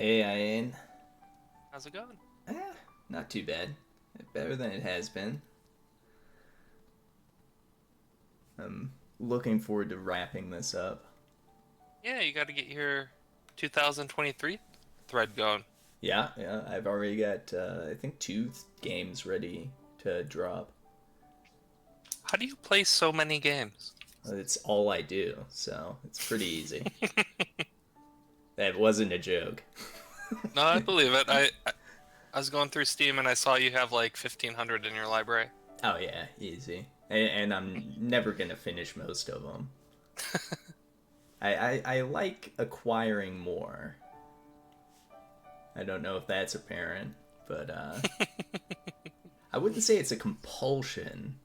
Hey, Ian. How's it going? Eh, not too bad. Better than it has been. I'm looking forward to wrapping this up. Yeah, you got to get your 2023 thread going. Yeah, I've already got, I think, games ready to drop. How do you play so many games? It's all I do, so it's pretty easy. That wasn't a joke. No, I believe it. I was going through Steam and I saw you have like 1,500 in your library. Oh, yeah, easy. And I'm never gonna finish most of them. I like acquiring more. I don't know if that's apparent, but I wouldn't say it's a compulsion,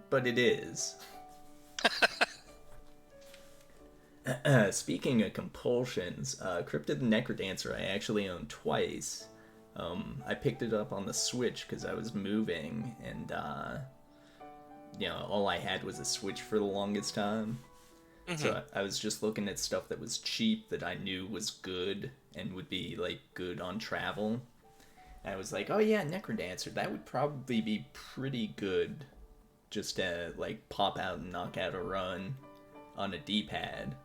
but it is. Speaking of compulsions, Crypt of the Necrodancer I actually own twice. I picked it up on the Switch because I was moving, and all I had was a Switch for the longest time. Hmm. So I was just looking at stuff that was cheap that I knew was good and would be like good on travel. And I was like, oh yeah, Necrodancer, that would probably be pretty good just to like pop out and knock out a run on a D-pad.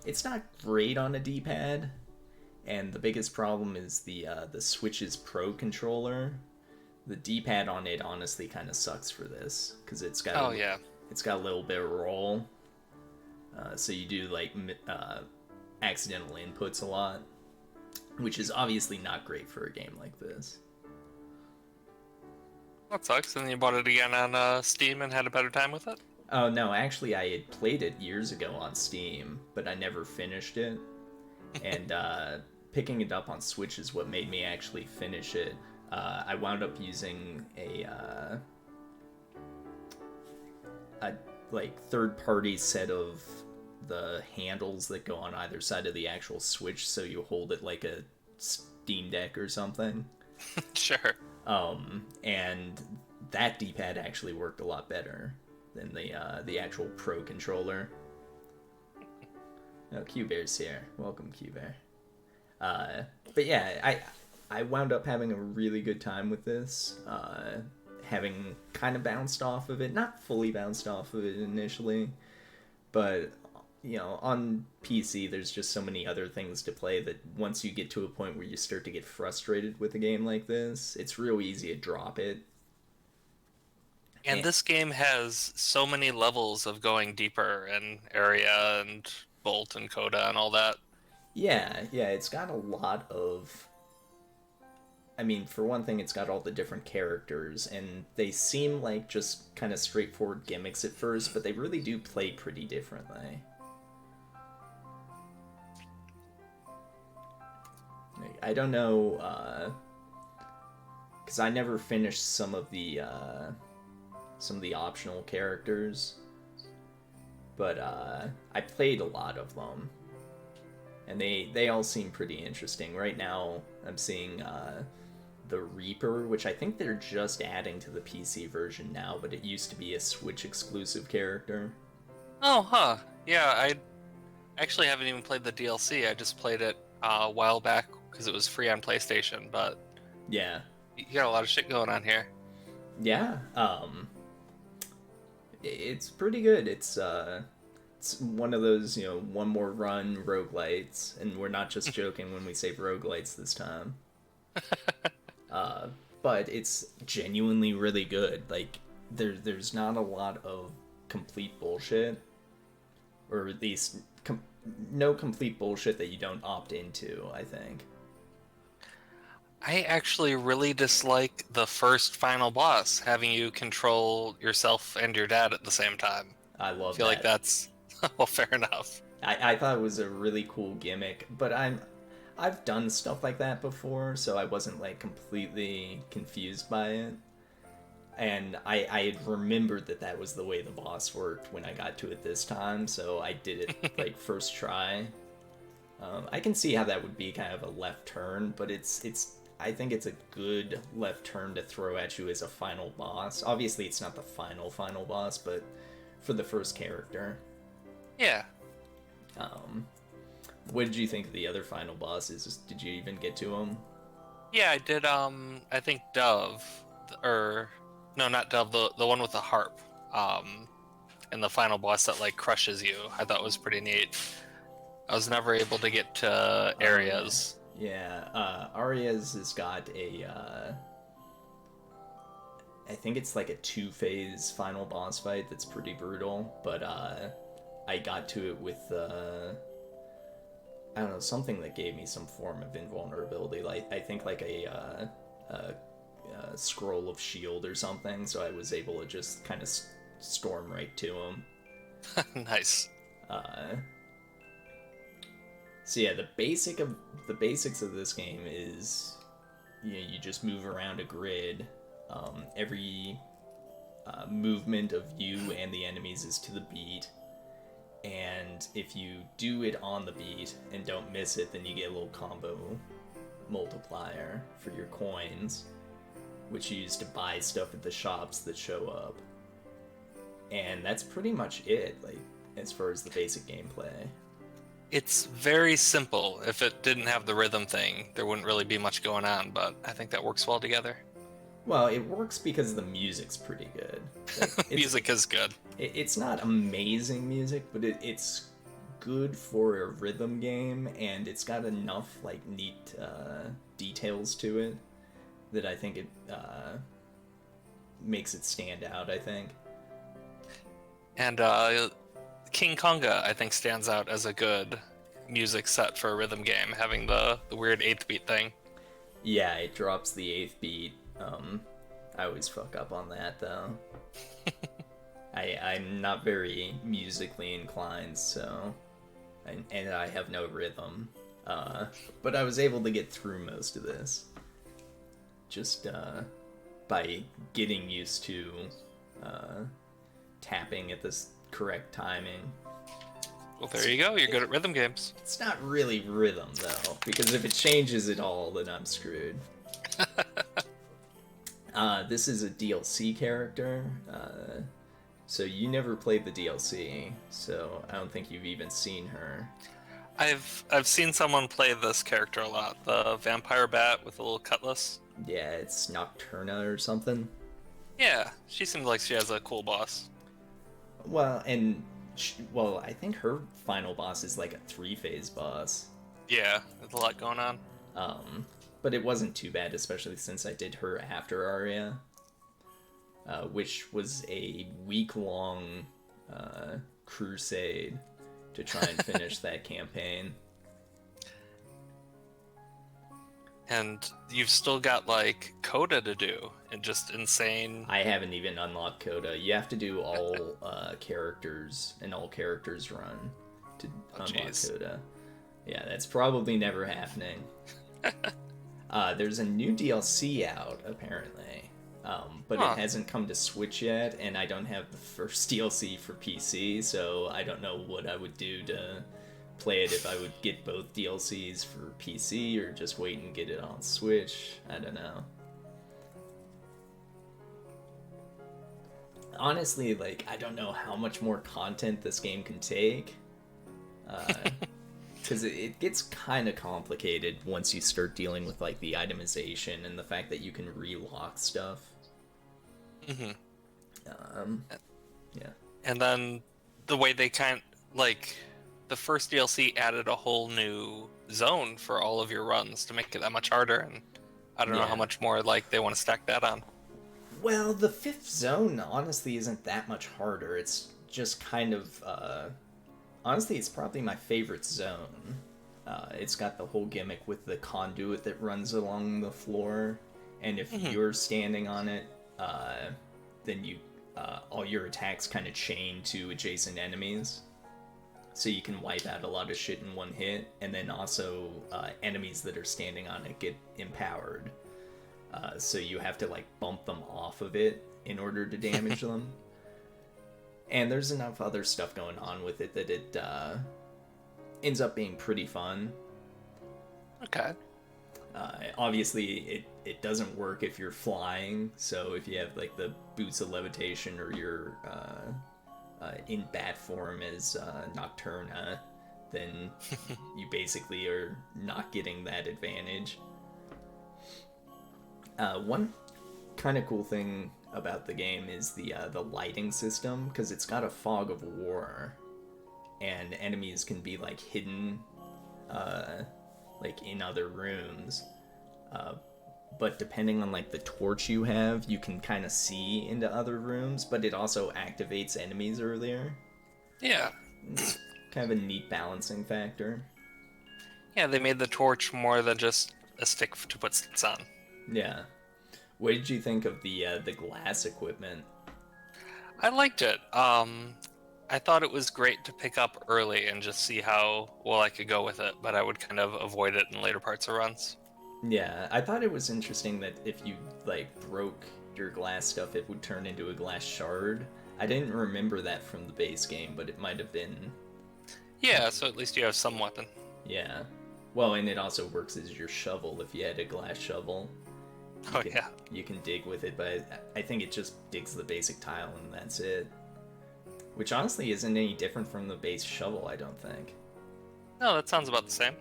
It's not great on a D-pad, and the biggest problem is the Switch's Pro controller. The D-pad on it honestly kind of sucks for this because Oh yeah. it's got a little bit of roll, so you do like accidental inputs a lot, which is obviously not great for a game like this. That sucks. And you bought it again on Steam and had a better time with it? Oh no, actually I had played it years ago on Steam, but I never finished it. And picking it up on Switch is what made me actually finish it. I wound up using a like third party set of the handles that go on either side of the actual Switch, so you hold it like a Steam Deck or something. Sure. And that D-pad actually worked a lot better than the actual Pro controller. Oh, Q Bear's here. Welcome, Q Bear. But yeah, I wound up having a really good time with this. Having kind of bounced off of it, not fully bounced off of it initially, but on PC, there's just so many other things to play that once you get to a point where you start to get frustrated with a game like this, it's real easy to drop it. And And this game has so many levels of going deeper and area and Bolt and Coda and all that. yeah, it's got a lot of. I mean, for one thing, it's got all the different characters, and they seem like just kind of straightforward gimmicks at first, but they really do play pretty differently. Like, I don't know, because I never finished some of the optional characters, but I played a lot of them, and they all seem pretty interesting. Right now, I'm seeing the Reaper, which I think they're just adding to the PC version now, but it used to be a Switch exclusive character. Oh, huh. Yeah, I actually haven't even played the DLC. I just played it a while back because it was free on PlayStation, but Yeah, you got a lot of shit going on here. yeah. It's pretty good. It's one of those one more run roguelites, and we're not just joking when we say roguelites this time. Uh, but it's genuinely really good. Like there's not a lot of complete bullshit, or at least no complete bullshit that you don't opt into. I think I actually really dislike the first final boss, having you control yourself and your dad at the same time. I I love feel like that. that's well, fair enough. I thought it was a really cool gimmick, but I've done stuff like that before, so I wasn't like completely confused by it. And I had remembered that that was the way the boss worked when I got to it this time, so I did it like first try. I can see how that would be kind of a left turn, but it's I think it's a good left turn to throw at you as a final boss. Obviously, it's not the final boss, but for the first character. Yeah. Um, What did you think of the other final bosses? Did you even get to them? Yeah, I did. I think Dove, or no, not Dove. The one with the harp. And the final boss that like crushes you. I thought was pretty neat. I was never able to get to Oh yeah, areas. yeah. Arias has got a. I think it's like a two-phase final boss fight that's pretty brutal, but I got to it with I don't know, something that gave me some form of invulnerability. Like I think like a scroll of shield or something, so I was able to just kind of storm right to him. Nice. Uh, so yeah, the basics of this game is you just move around a grid. Every movement of you and the enemies is to the beat, and if you do it on the beat and don't miss it, then you get a little combo multiplier for your coins, which you use to buy stuff at the shops that show up. And that's pretty much it, like, as far as the basic gameplay. It's very simple. If it didn't have the rhythm thing, there wouldn't really be much going on, but I think that works well together. Well, it works because the music's pretty good. Like, Music is good. it's not amazing music, but it's good for a rhythm game, and it's got enough like neat details to it that I think it makes it stand out. I think. And King Konga, I think, stands out as a good music set for a rhythm game, having the weird 8th beat thing. Yeah, it drops the 8th beat. I always fuck up on that though. I'm not very musically inclined, so and I have no rhythm. But I was able to get through most of this just by getting used to tapping at this correct timing. Well, there you go. You're good at rhythm games. It's not really rhythm though, because if it changes at all, then I'm screwed. This is a DLC character, so you never played the DLC, so I don't think you've even seen her. I've seen someone play this character a lot. The vampire bat with a little cutlass. Yeah, it's Nocturna or something. Yeah, she seems like she has a cool boss. Well, and well, I think her final boss is like a 3-phase boss. Yeah, there's a lot going on. But it wasn't too bad, especially since I did her after Arya, which was a week-long crusade to try and finish that campaign. And you've still got like Coda to do, and just insane. I haven't even unlocked Coda. You have to do all characters, an all characters run to unlock Coda. Yeah, that's probably never happening. There's a new DLC out, apparently, but it hasn't come to Switch yet, and I don't have the first DLC for PC, so I don't know what I would do to play it, if I would get both DLCs for PC or just wait and get it on Switch. I don't know. Honestly, like, I don't know how much more content this game can take. Because it gets kind of complicated once you start dealing with like the itemization and the fact that you can relock stuff. Yeah. And then the way they like the first DLC added a whole new zone for all of your runs to make it that much harder, and I don't know how much more like they want to stack that on. Well, the 5th zone honestly isn't that much harder. It's just kind of honestly, it's probably my favorite zone. It's got the whole gimmick with the conduit that runs along the floor, and if you're standing on it, then you all your attacks kind of chain to adjacent enemies, so you can wipe out a lot of shit in one hit, and then also enemies that are standing on it get empowered, so you have to like bump them off of it in order to damage them. And there's enough other stuff going on with it that it ends up being pretty fun. Okay. Obviously, it doesn't work if you're flying, so if you have like the boots of levitation or you're in bat form as Nocturna, then you basically are not getting that advantage. One kind of cool thing about the game is the lighting system, because it's got a fog of war, and enemies can be like hidden, like in other rooms. But depending on like the torch you have, you can kind of see into other rooms, but it also activates enemies earlier. Yeah. It's kind of a neat balancing factor. Yeah, they made the torch more than just a stick to put sticks on. Yeah. What did you think of the glass equipment? I liked it. I thought it was great to pick up early and just see how well I could go with it, but I would kind of avoid it in later parts of runs. Yeah, I thought it was interesting that if you like broke your glass stuff, it would turn into a glass shard. I didn't remember that from the base game, but it might have been. Yeah, so at least you have some weapon. Yeah. Well, and it also works as your shovel if you had a glass shovel. Yeah. You can dig with it, but I think it just digs the basic tile and that's it. Which honestly isn't any different from the base shovel, I don't think. No, that sounds about the same.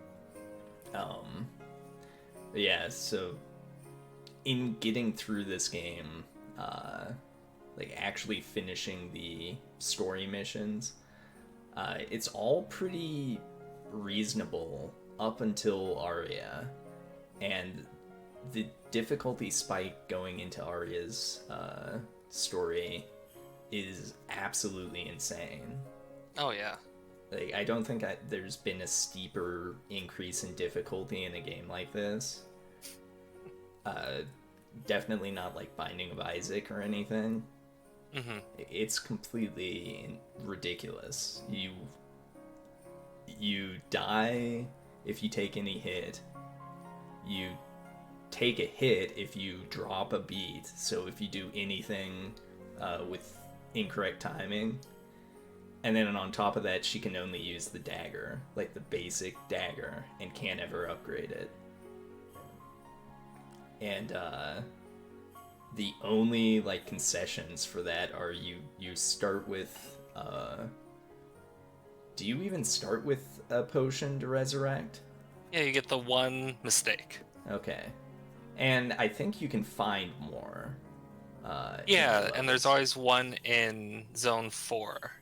But yeah, so in getting through this game, like actually finishing the story missions, it's all pretty reasonable up until Arya, and the difficulty spike going into Arya's story is absolutely insane. Oh yeah. Like, I don't think there's been a steeper increase in difficulty in a game like this. Definitely not like Binding of Isaac or anything. Mm-hmm. It's completely ridiculous. You die if you take any hit. You take a hit if you drop a beat. So if you do anything with incorrect timing. And then on top of that, she can only use the dagger, like the basic dagger, and can't ever upgrade it. And the only like concessions for that are you start with do you even start with a potion to resurrect? Yeah, you get the one mistake. Okay. And I think you can find more. Yeah, and there's always one in Zone 4.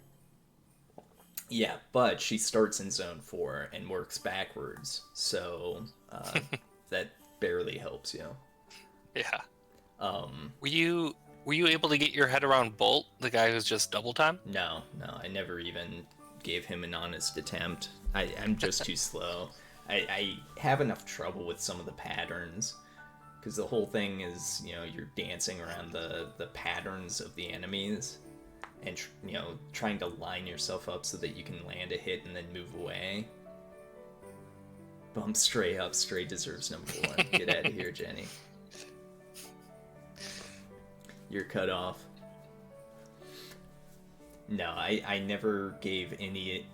Yeah, but she starts in Zone 4 and works backwards, so that barely helps you. Yeah. Were you able to get your head around Bolt, the guy who's just double time? No, I never even gave him an honest attempt. I'm just too slow. I have enough trouble with some of the patterns, because the whole thing is, you're dancing around the patterns of the enemies, and trying to line yourself up so that you can land a hit and then move away. Bump Stray up. Stray deserves number 1. Get out of here, Jenny. You're cut off. No, I never gave any.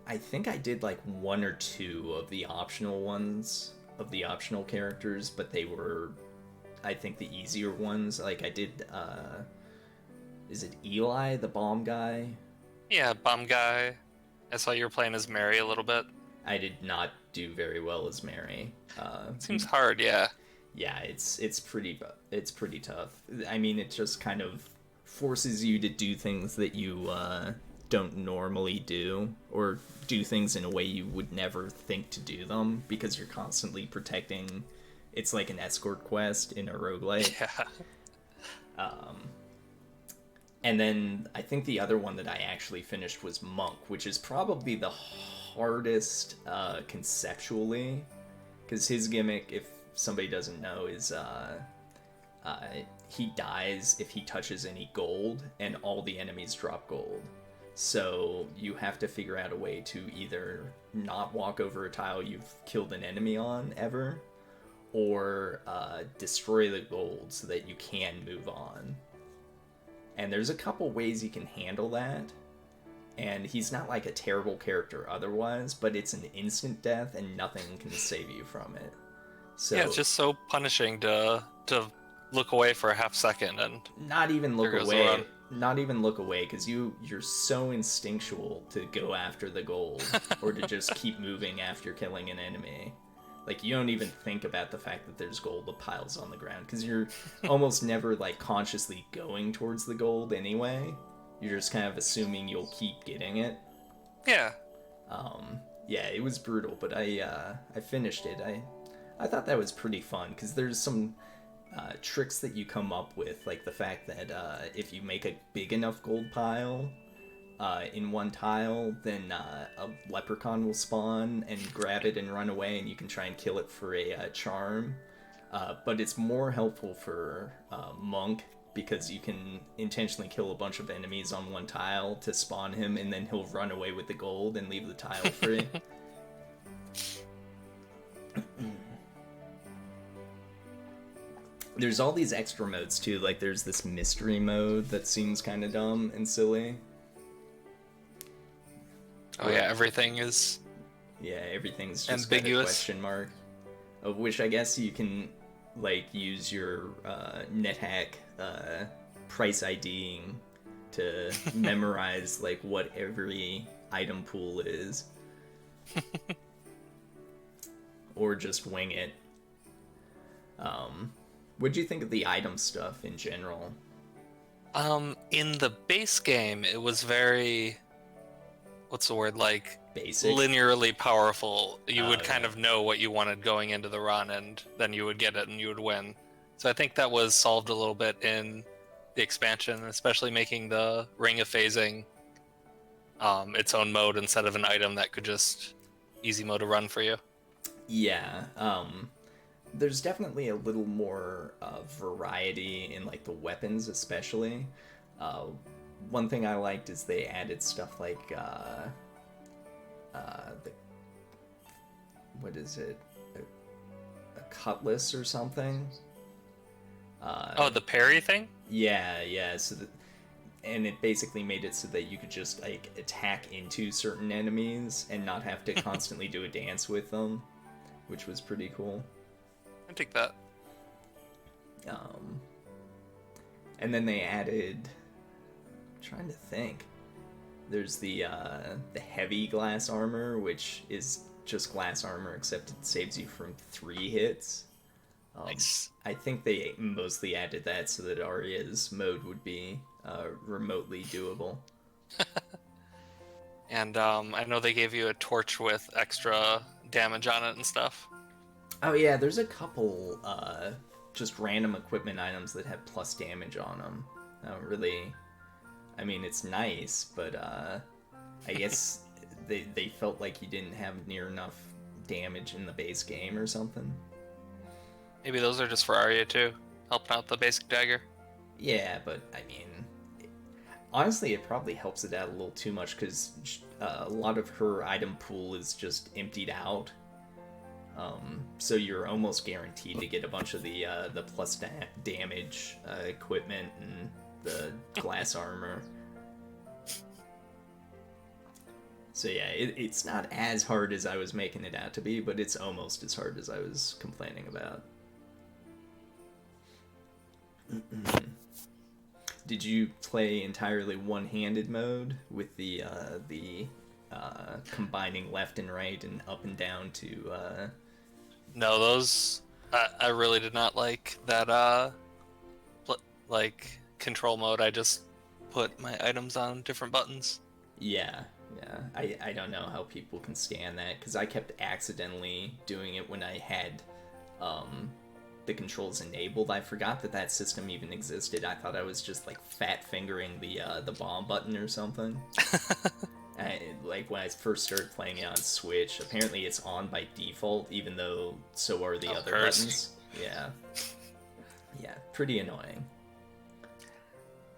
I think I did like 1 or 2 of the optional ones of the optional characters, but they were, I think, the easier ones. Like I did. Is it Eli, the bomb guy? Yeah, bomb guy. I saw you were playing as Mary a little bit. I did not do very well as Mary. Seems hard, yeah. Yeah, it's pretty tough. I mean, it just kind of forces you to do things that you don't normally do, or do things in a way you would never think to do them, because you're constantly protecting. It's like an escort quest in a roguelike. Yeah. And then I think the other one that I actually finished was Monk, which is probably the hardest conceptually, because his gimmick, if somebody doesn't know, is he dies if he touches any gold, and all the enemies drop gold. So you have to figure out a way to either not walk over a tile you've killed an enemy on ever, or destroy the gold so that you can move on. And there's a couple ways you can handle that. And he's not like a terrible character otherwise, but it's an instant death and nothing can save you from it. So yeah, it's just so punishing to look away for a half second and not even look there goes away. the run. not even look away because you're so instinctual to go after the gold or to just keep moving after killing an enemy. Like, you don't even think about the fact that there's gold that piles on the ground because you're almost never like consciously going towards the gold anyway. You're just kind of assuming you'll keep getting it. Yeah. Yeah, it was brutal, but I finished it. I thought that was pretty fun because there's some tricks that you come up with, like the fact that if you make a big enough gold pile in one tile, then a leprechaun will spawn and grab it and run away, and you can try and kill it for a charm. But it's more helpful for Monk because you can intentionally kill a bunch of enemies on one tile to spawn him, and then he'll run away with the gold and leave the tile free. There's all these extra modes too, like there's this mystery mode that seems kind of dumb and silly. Oh yeah, everything is... Yeah, everything's just ambiguous. got a question mark. Of which I guess you can, like, use your NetHack price IDing to memorize, like, what every item pool is. Or just wing it. What'd you think of the item stuff in general? In the base game, it was very... what's the word, like... Basic? linearly powerful. You would kind yeah. of know what you wanted going into the run, and then you would get it and you would win. So I think that was solved a little bit in the expansion, especially making the Ring of Phasing its own mode instead of an item that could just easy mode a run for you. Yeah, there's definitely a little more variety in, like, the weapons especially. One thing I liked is they added stuff like what is it? A cutlass or something? The parry thing? Yeah. So and it basically made it so that you could just, like, attack into certain enemies and not have to constantly do a dance with them, which was pretty cool. I take that. And then they added... I'm trying to think. There's the heavy glass armor, which is just glass armor, except it saves you from 3 hits. Nice. I think they mostly added that so that Arya's mode would be remotely doable. And I know they gave you a torch with extra damage on it and stuff. Oh yeah, there's a couple just random equipment items that have plus damage on them. Really... I mean, it's nice, but I guess they felt like you didn't have near enough damage in the base game or something. Maybe those are just for Arya too, helping out the basic dagger. Yeah, but I mean, honestly, it probably helps it out a little too much because a lot of her item pool is just emptied out. So you're almost guaranteed to get a bunch of the plus damage equipment and the glass armor. So yeah, it's not as hard as I was making it out to be, but it's almost as hard as I was complaining about. Did you play entirely one-handed mode with the combining left and right and up and down to... No, those... I really did not like that, like, control mode. I just put my items on different buttons. Yeah. I don't know how people can stand that, because I kept accidentally doing it when I had the controls enabled. I forgot that system even existed. I thought I was just, like, fat fingering the bomb button or something. Like, when I first started playing it on Switch, apparently it's on by default, even though so are the other buttons. Yeah, pretty annoying.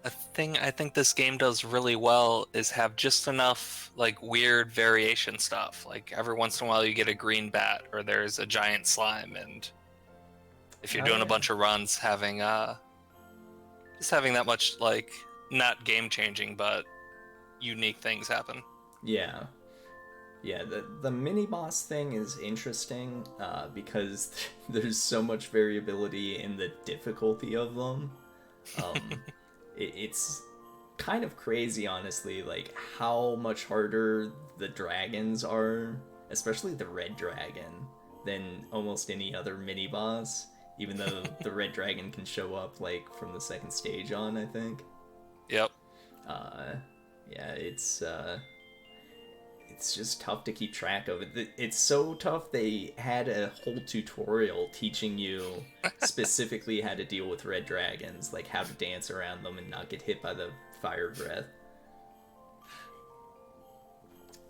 A thing I think this game does really well is have just enough, like, weird variation stuff. Like, every once in a while you get a green bat, or there's a giant slime, and if you're doing a bunch of runs, having just having that much, like, not game-changing, but unique things happen. Yeah, the mini-boss thing is interesting, because there's so much variability in the difficulty of them. It's kind of crazy, honestly, like how much harder the dragons are, especially the red dragon, than almost any other mini boss. Even though the red dragon can show up like from the second stage on, I think. Yep. Uh, yeah, it's just tough to keep track of. It's so tough they had a whole tutorial teaching you specifically how to deal with red dragons, like how to dance around them and not get hit by the fire breath.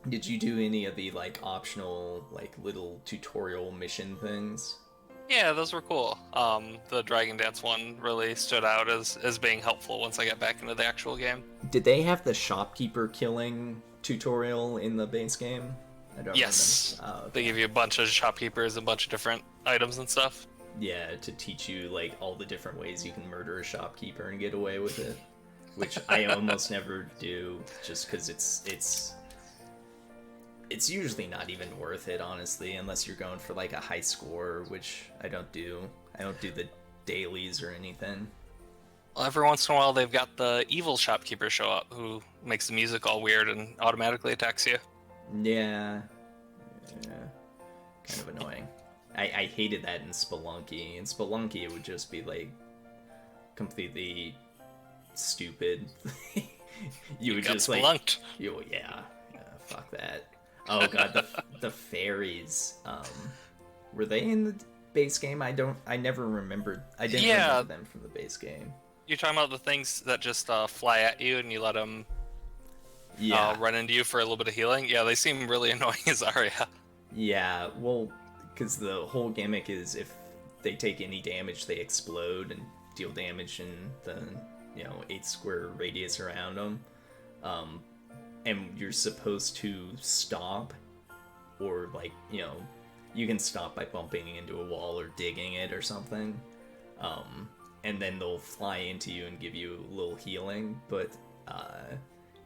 Did you do any of the like optional like little tutorial mission things? Yeah, those were cool. The Dragon Dance one really stood out as being helpful once I got back into the actual game. Did they have the shopkeeper killing tutorial in the base game? I don't Yes. remember. Oh, okay. They give you a bunch of shopkeepers, a bunch of different items and stuff. Yeah, to teach you like all the different ways you can murder a shopkeeper and get away with it, which I almost never do, just because it's usually not even worth it, honestly, unless you're going for like a high score, which I don't do. I don't do the dailies or anything. Well, every once in a while, they've got the evil shopkeeper show up who makes the music all weird and automatically attacks you. Yeah, kind of annoying. I hated that in Spelunky. In Spelunky, it would just be like completely stupid. You would got just like, spelunked. yeah, fuck that. Oh god, the fairies. Were they in the base game? I never remembered. I didn't remember them from the base game. You're talking about the things that just fly at you and you let them run into you for a little bit of healing? Yeah, they seem really annoying as Arya. Yeah, well, because the whole gimmick is if they take any damage, they explode and deal damage in the 8 square radius around them. And you're supposed to stop, or like you can stop by bumping into a wall or digging it or something. And then they'll fly into you and give you a little healing. But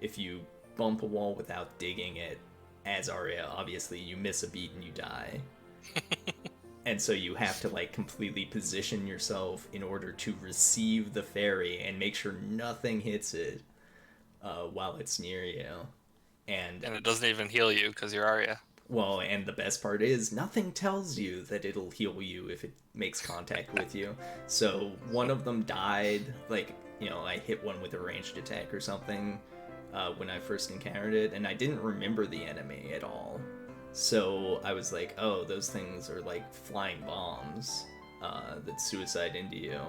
if you bump a wall without digging it, as Arya, obviously you miss a beat and you die. And so you have to like completely position yourself in order to receive the fairy and make sure nothing hits it while it's near you. And it doesn't even heal you because you're Arya. Well, and the best part is nothing tells you that it'll heal you if it makes contact with you. So one of them died, like, I hit one with a ranged attack or something when I first encountered it, and I didn't remember the enemy at all. So I was like, oh, those things are like flying bombs that suicide into you.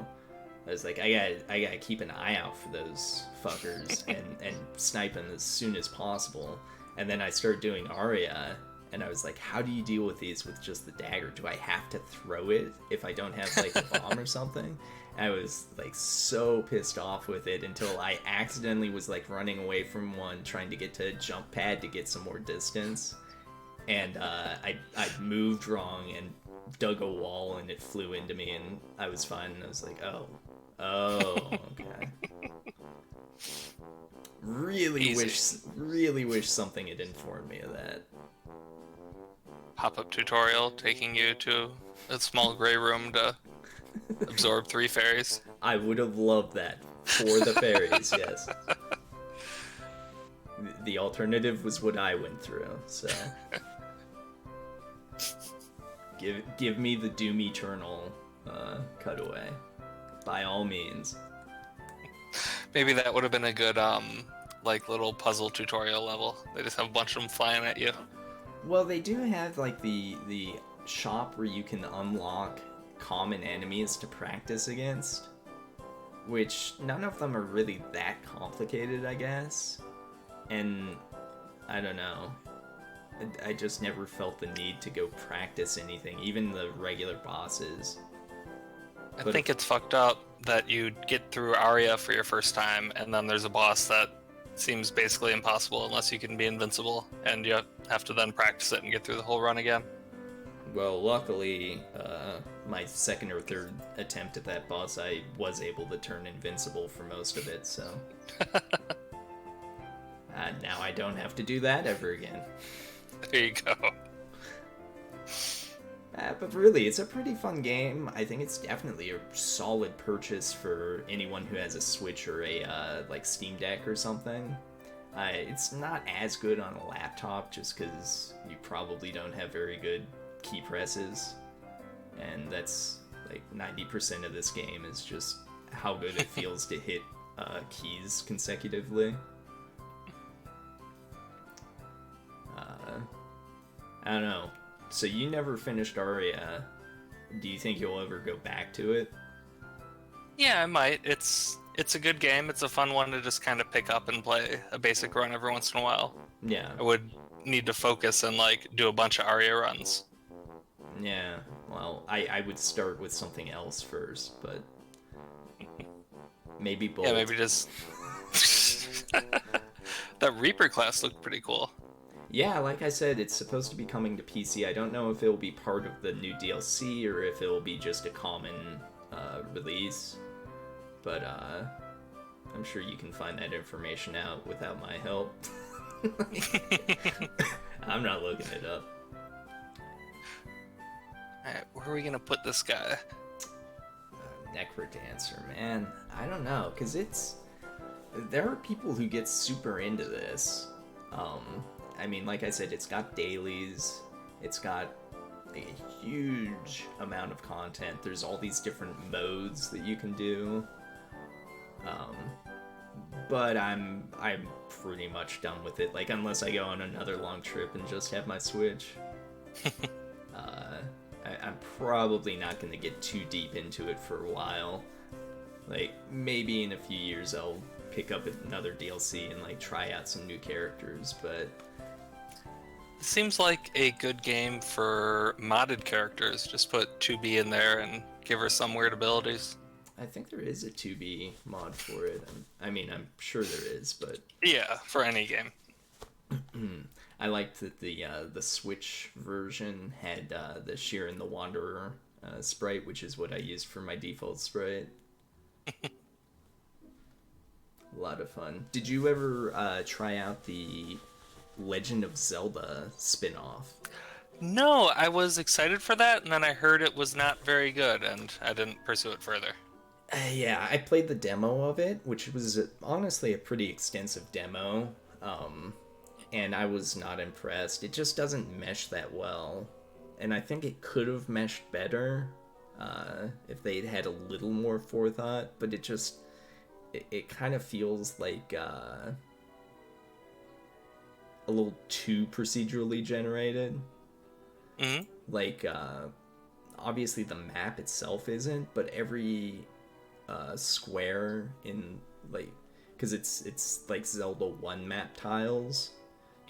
I was like, I gotta keep an eye out for those fuckers and snipe them as soon as possible. And then I started doing Arya, and I was like, how do you deal with these with just the dagger? Do I have to throw it if I don't have like a bomb or something? And I was like so pissed off with it until I accidentally was like running away from one, trying to get to a jump pad to get some more distance. And I moved wrong and dug a wall, and it flew into me, and I was fine. And I was like, oh, okay. Really wish something had informed me of that. Pop-up tutorial taking you to a small gray room to absorb 3 fairies. I would have loved that for the fairies, yes. The alternative was what I went through, so... Give me the Doom Eternal cutaway, by all means. Maybe that would have been a good like little puzzle tutorial level. They just have a bunch of them flying at you. Well, they do have like the shop where you can unlock common enemies to practice against, which none of them are really that complicated, I guess. And I don't know. I just never felt the need to go practice anything, even the regular bosses. I think it's fucked up that you get through Arya for your first time, and then there's a boss that seems basically impossible unless you can be invincible, and you have to then practice it and get through the whole run again. Well, luckily, my second or third attempt at that boss, I was able to turn invincible for most of it, so... now I don't have to do that ever again. There you go. But really, it's a pretty fun game. I think it's definitely a solid purchase for anyone who has a Switch or a like Steam Deck or something. It's not as good on a laptop just because you probably don't have very good key presses, and that's like 90% of this game is just how good it feels to hit keys consecutively. I don't know. So you never finished Aria. Do you think you'll ever go back to it? Yeah, I might. It's a good game. It's a fun one to just kind of pick up and play a basic run every once in a while. Yeah. I would need to focus and like do a bunch of Aria runs. Yeah. Well, I would start with something else first, but maybe both. Yeah, maybe just that Reaper class looked pretty cool. Yeah, like I said, it's supposed to be coming to PC. I don't know if it'll be part of the new DLC or if it'll be just a common release. But I'm sure you can find that information out without my help. I'm not looking it up. Alright, where are we gonna put this guy? Necrodancer, man. I don't know, because there are people who get super into this. I mean, like I said, it's got dailies, it's got a huge amount of content, there's all these different modes that you can do. But I'm pretty much done with it, like, unless I go on another long trip and just have my Switch. I'm probably not going to get too deep into it for a while. Like, maybe in a few years I'll pick up another DLC and, like, try out some new characters, but... It seems like a good game for modded characters. Just put 2B in there and give her some weird abilities. I think there is a 2B mod for it. I mean, I'm sure there is, but... Yeah, for any game. I liked that the Switch version had the Sheeran the Wanderer sprite, which is what I used for my default sprite. A lot of fun. Did you ever try out the Legend of Zelda spin-off? No, I was excited for that, and then I heard it was not very good, and I didn't pursue it further. Yeah, I played the demo of it, which was honestly a pretty extensive demo. And I was not impressed. It just doesn't mesh that well. And I think it could have meshed better if they'd had a little more forethought, but it kind of feels like a little too procedurally generated. Mm-hmm. Like, obviously the map itself isn't, but every square in, like, because it's like Zelda 1 map tiles.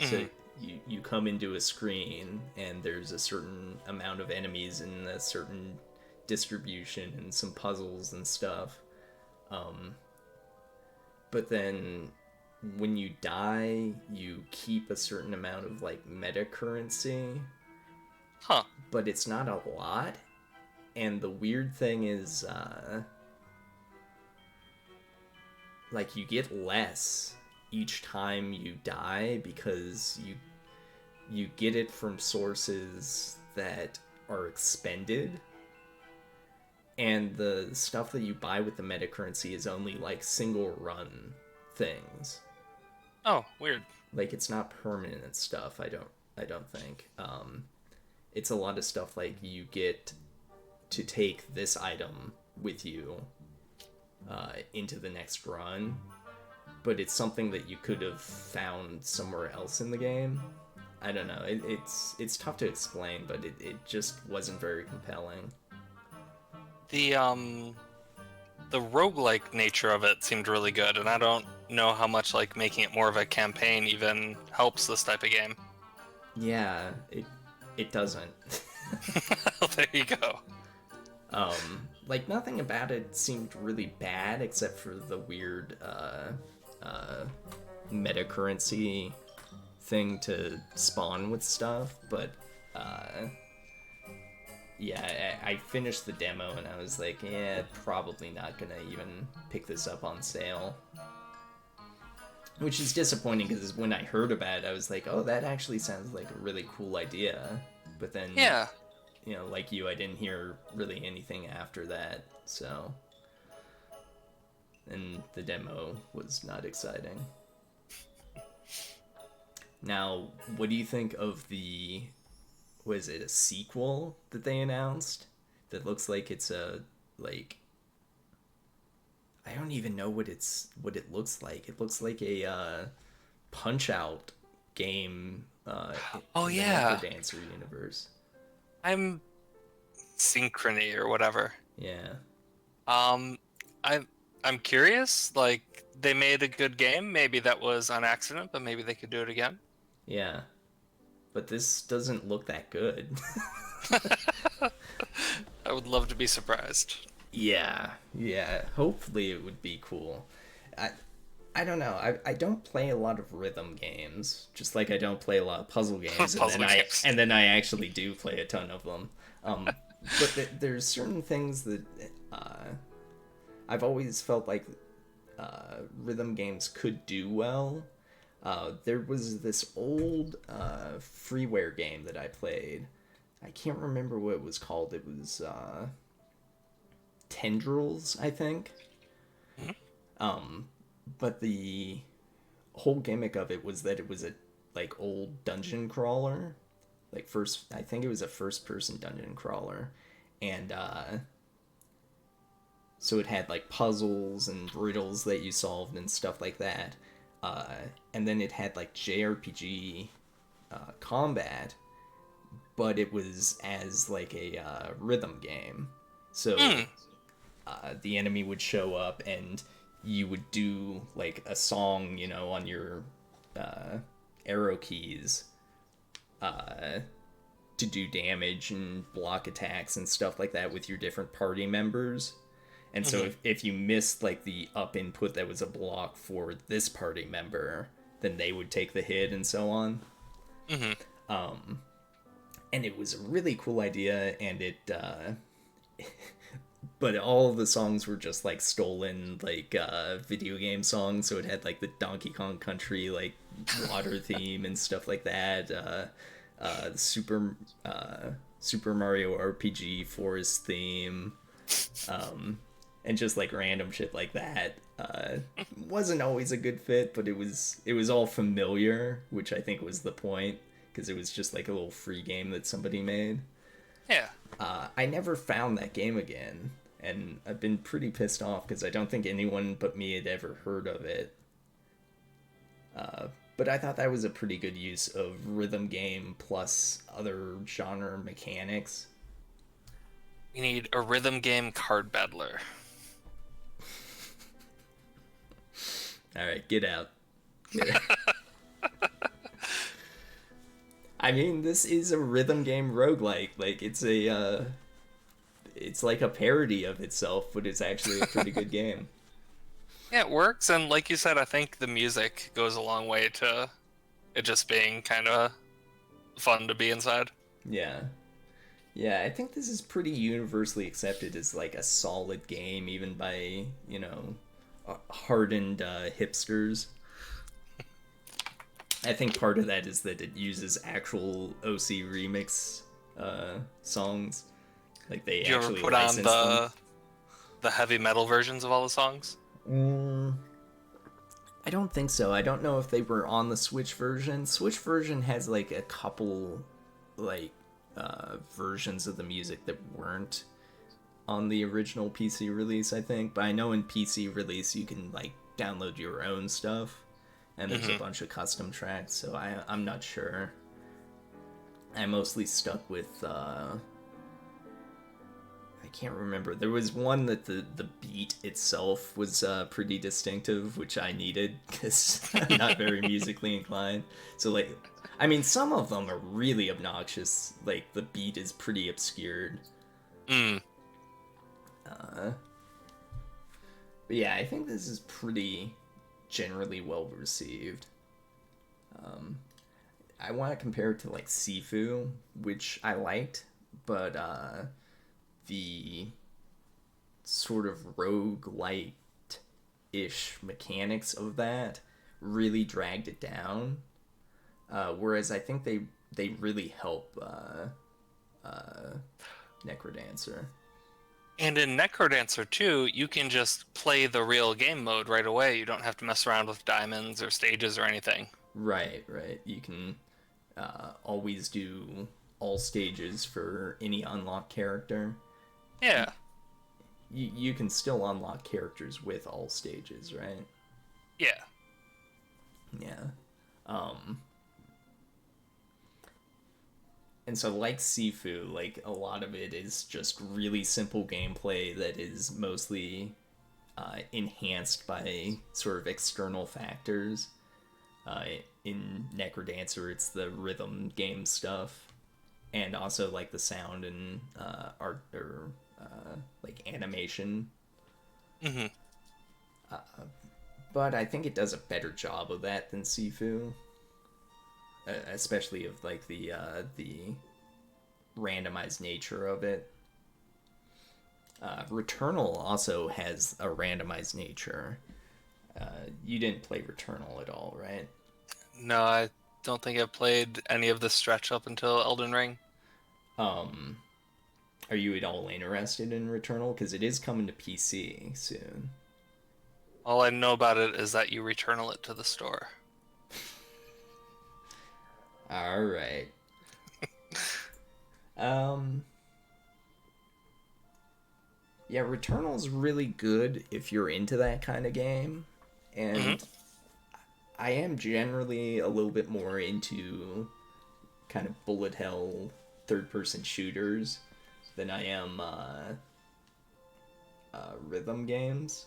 So you come into a screen and there's a certain amount of enemies and a certain distribution and some puzzles and stuff. But then when you die, you keep a certain amount of like meta currency. Huh. But it's not a lot. And the weird thing is like you get less each time you die because you get it from sources that are expended, and the stuff that you buy with the meta currency is only like single run things. Oh, weird. Like, it's not permanent stuff. I don't think. It's a lot of stuff like you get to take this item with you into the next run, but it's something that you could have found somewhere else in the game. I don't know. It's tough to explain, but it just wasn't very compelling. The roguelike nature of it seemed really good, and I don't know how much like making it more of a campaign even helps this type of game. Yeah, it doesn't. There you go. Like, nothing about it seemed really bad except for the weird meta currency thing to spawn with stuff, but yeah, I finished the demo and I was like, yeah, probably not gonna even pick this up on sale. Which is disappointing because when I heard about it, I was like, oh, that actually sounds like a really cool idea. But then Yeah. like you, I didn't hear really anything after that. So, and the demo was not exciting. Now, what do you think of the, was it a sequel that they announced that looks like it's a, like, I don't even know what it looks like. It looks like a Punch Out game Oh in the yeah, Necrodancer universe. I'm Synchrony or whatever. Yeah. Um, I I'm curious. Like they made a good game. Maybe that was on accident, but maybe they could do it again. Yeah. But this doesn't look that good. I would love to be surprised. Yeah. Yeah. Hopefully it would be cool. I I don't know. I don't play a lot of rhythm games, just like I don't play a lot of puzzle games, Puzzle games. and then I actually do play a ton of them. But there's certain things that uh, I've always felt like rhythm games could do well. There was this old freeware game that I played. I can't remember what it was called. It was Tendrils, I think. But the whole gimmick of it was that it was a like old dungeon crawler, like first. I think it was a first person dungeon crawler, and so it had like puzzles and riddles that you solved and stuff like that. Uh, and then it had like JRPG combat, but it was as like a rhythm game. So Hmm. the enemy would show up and you would do like a song, on your arrow keys to do damage and block attacks and stuff like that with your different party members. And so if you missed like the up input that was a block for this party member, then they would take the hit and so on. Hmm. And it was a really cool idea, and it but all of the songs were just like stolen like video game songs, so it had like the Donkey Kong Country like water theme and stuff like that, the Super Mario RPG forest theme, and just like random shit like that. Wasn't always a good fit, but it was all familiar, which I think was the point, because it was just like a little free game that somebody made. Yeah. I never found that game again, and I've been pretty pissed off because I don't think anyone but me had ever heard of it. But I thought that was a pretty good use of rhythm game plus other genre mechanics. We need a rhythm game card battler. All right, get out. Get out. I mean, this is a rhythm game roguelike. Like it's like a parody of itself, but it's actually a pretty good game. Yeah, it works, and like you said, I think the music goes a long way to it just being kind of fun to be inside. Yeah. Yeah, I think this is pretty universally accepted as like a solid game, even by, hardened hipsters. I think part of that is that it uses actual OC remix songs. Like they Did you ever actually put on license them. the heavy metal versions of all the songs? Mm, I don't think so. I don't know if they were on the Switch version. Switch version has like a couple like versions of the music that weren't on the original PC release, I think. But I know in PC release you can like download your own stuff, and there's a bunch of custom tracks. So I'm not sure. I mostly stuck with I can't remember. There was one that the beat itself was pretty distinctive, which I needed because I'm not very musically inclined. So like, I mean, some of them are really obnoxious. Like the beat is pretty obscured. Mm. But yeah, I think this is pretty generally well received. I want to compare it to like Sifu, which I liked, but the sort of roguelite ish mechanics of that really dragged it down. Whereas I think they really help Necrodancer. And in Necrodancer 2, you can just play the real game mode right away. You don't have to mess around with diamonds or stages or anything. Right, right. You can always do all stages for any unlocked character. Yeah. You can still unlock characters with all stages, right? Yeah. Yeah. And so, like Sifu, like a lot of it is just really simple gameplay that is mostly enhanced by sort of external factors. Uh, in Necrodancer, it's the rhythm game stuff, and also like the sound and art or like animation. Hmm. But I think it does a better job of that than Sifu, especially of like the randomized nature of it. Returnal also has a randomized nature. You didn't play Returnal at all, right? No, I don't think I've played any of the stretch up until Elden Ring. Um, are you at all interested in Returnal? Because it is coming to PC soon. All I know about it is that you returnal it to the store. All right. Um, yeah, Returnal's really good if you're into that kind of game, Hmm. and I am generally a little bit more into kind of bullet hell third-person shooters than I am rhythm games.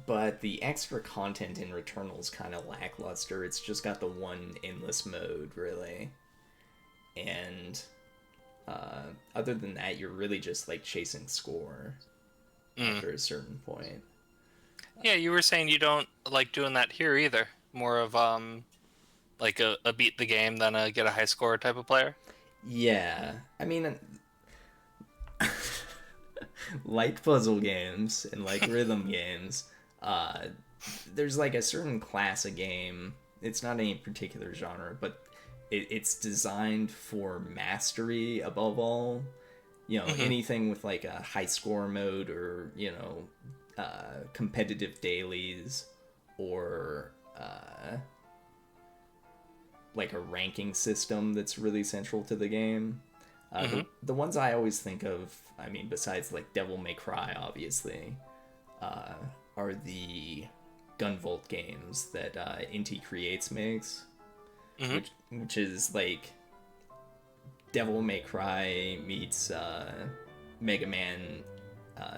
But the extra content in Returnal is kind of lackluster. It's just got the one endless mode, really. And other than that, you're really just like chasing score Mm. after a certain point. Yeah, you were saying you don't like doing that here either. More of like a beat the game than a get a high score type of player. Yeah, I mean, like puzzle games and like rhythm games, uh, there's like a certain class of game. It's not any particular genre, but it's designed for mastery above all. You know, Hmm. anything with like a high score mode or, competitive dailies or like a ranking system that's really central to the game. Hmm. The ones I always think of, I mean, besides like Devil May Cry, obviously, uh, are the Gunvolt games that Inti Creates makes, Hmm. which is like Devil May Cry meets Mega Man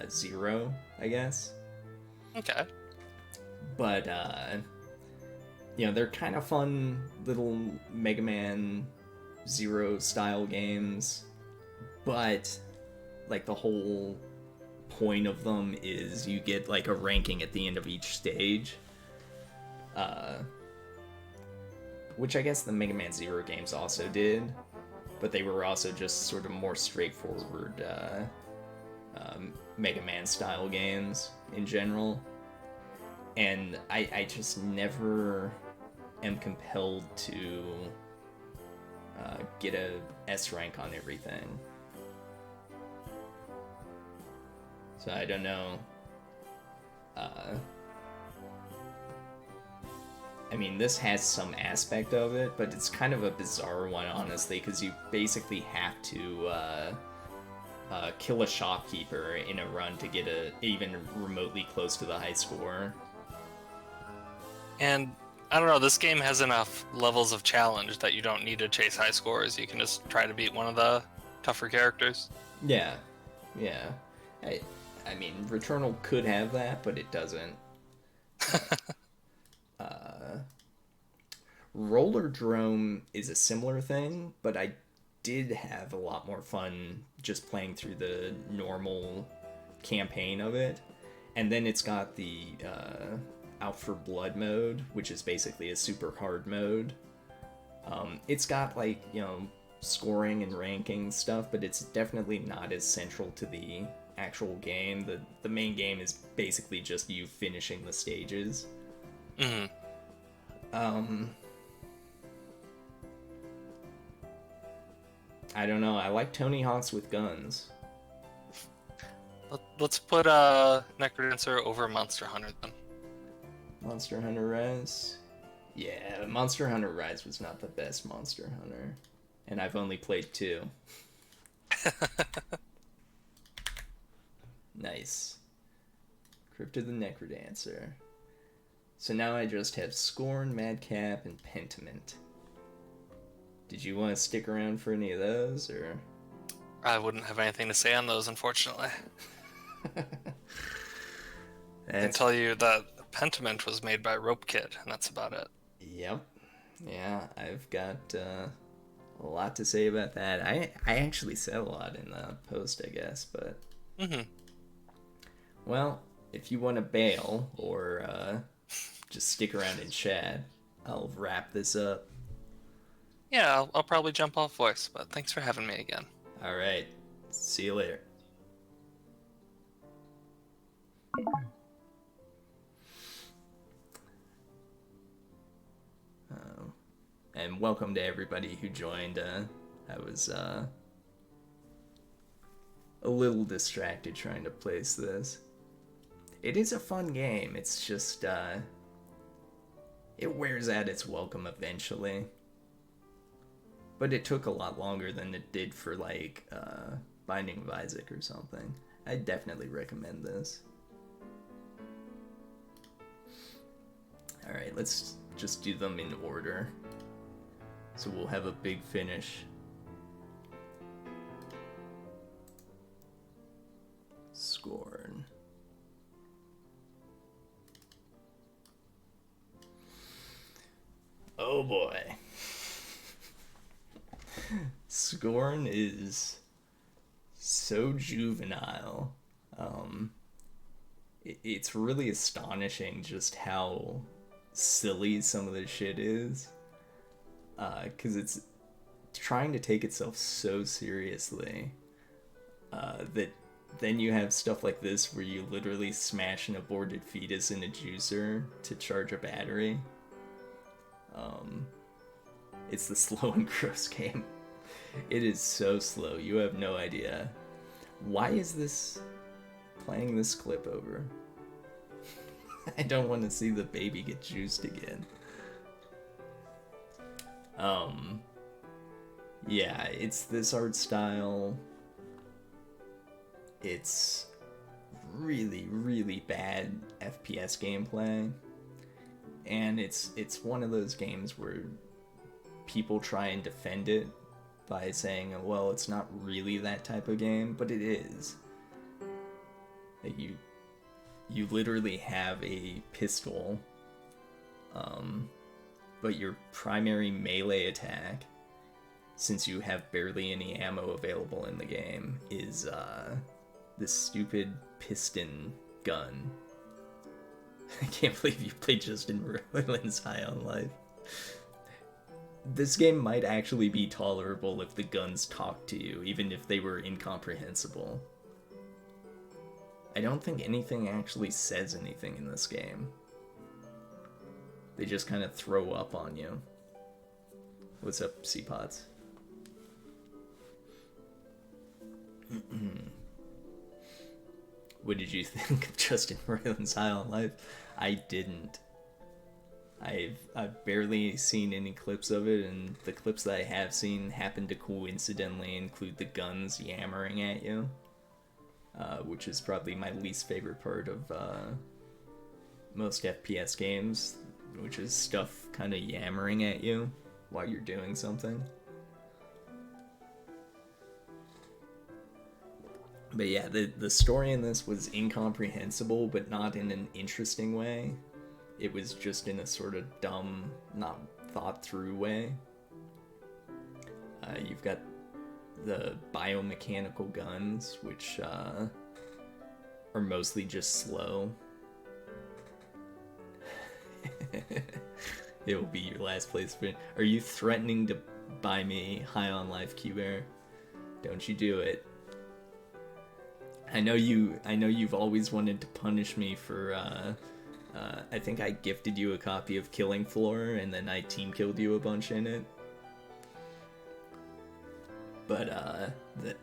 Zero, I guess. Okay. But they're kind of fun little Mega Man Zero style games, but like the whole point of them is you get like a ranking at the end of each stage. Uh, which I guess the Mega Man Zero games also did, but they were also just sort of more straightforward Mega Man style games in general. And I just never am compelled to get a S rank on everything. So I don't know. Uh, I mean, this has some aspect of it, but it's kind of a bizarre one, honestly, because you basically have to kill a shopkeeper in a run to get even remotely close to the high score. And I don't know, this game has enough levels of challenge that you don't need to chase high scores. You can just try to beat one of the tougher characters. Yeah, yeah. I, I mean, Returnal could have that, but it doesn't. Roller Drome is a similar thing, but I did have a lot more fun just playing through the normal campaign of it. And then it's got the Out for Blood mode, which is basically a super hard mode. It's got like, scoring and ranking stuff, but it's definitely not as central to the actual game. The main game is basically just you finishing the stages. Hmm. Um, I don't know. I like Tony Hawks with guns. Let's put Necrodancer over Monster Hunter then. Monster Hunter Rise? Yeah, Monster Hunter Rise was not the best Monster Hunter. And I've only played 2. Nice. Crypt of the Necrodancer. So now I just have Scorn, Madcap, and Pentiment. Did you want to stick around for any of those, or...? I wouldn't have anything to say on those, unfortunately. I can tell you that Pentiment was made by Rope Kid, and that's about it. Yep. Yeah, I've got a lot to say about that. I actually said a lot in the post, I guess, but... Mm-hmm. Well, if you want to bail, or just stick around and chat, I'll wrap this up. Yeah, I'll probably jump off voice, but thanks for having me again. Alright, see you later. And welcome to everybody who joined. I was a little distracted trying to place this. It is a fun game, it's just, it wears out its welcome eventually. But it took a lot longer than it did for, like, Binding of Isaac or something. I definitely recommend this. Alright, let's just do them in order. So we'll have a big finish. Scorn. Oh boy. Scorn is so juvenile. It's really astonishing just how silly some of the shit is. Because it's trying to take itself so seriously that then you have stuff like this where you literally smash an aborted fetus in a juicer to charge a battery. It's the slow and gross game. It is so slow, you have no idea. Why is this playing this clip over? I don't want to see the baby get juiced again. Yeah, it's this art style. It's really, really bad FPS gameplay. And it's one of those games where people try and defend it by saying, well, it's not really that type of game, but it is. Like you literally have a pistol, but your primary melee attack, since you have barely any ammo available in the game, is this stupid piston gun. I can't believe you played Justin Roiland's High on Life. This game might actually be tolerable if the guns talk to you, even if they were incomprehensible. I don't think anything actually says anything in this game. They just kind of throw up on you. What's up, Seapots? What did you think of Justin Roiland's High on Life? I didn't. I've barely seen any clips of it, and the clips that I have seen happen to coincidentally include the guns yammering at you, which is probably my least favorite part of most FPS games, which is stuff kind of yammering at you while you're doing something. But yeah, the story in this was incomprehensible, but not in an interesting way. It was just in a sort of dumb, not thought through way. You've got the biomechanical guns, which are mostly just slow. It will be your last place. Are you threatening to buy me High on Life, Q-Bear? Don't you do it. I know you've always wanted to punish me for, I think I gifted you a copy of Killing Floor, and then I team killed you a bunch in it. But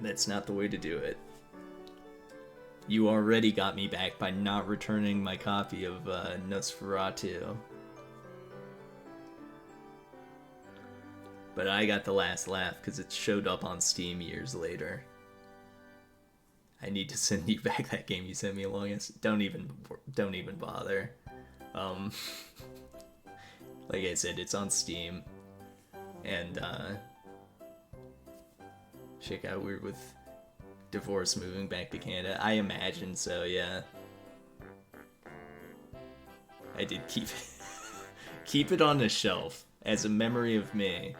that's not the way to do it. You already got me back by not returning my copy of Nosferatu. But I got the last laugh because it showed up on Steam years later. I need to send you back that game you sent me along. Don't even bother. Like I said, it's on Steam, and shit got weird with divorce, moving back to Canada. I imagine so, yeah. I did keep it on the shelf as a memory of me.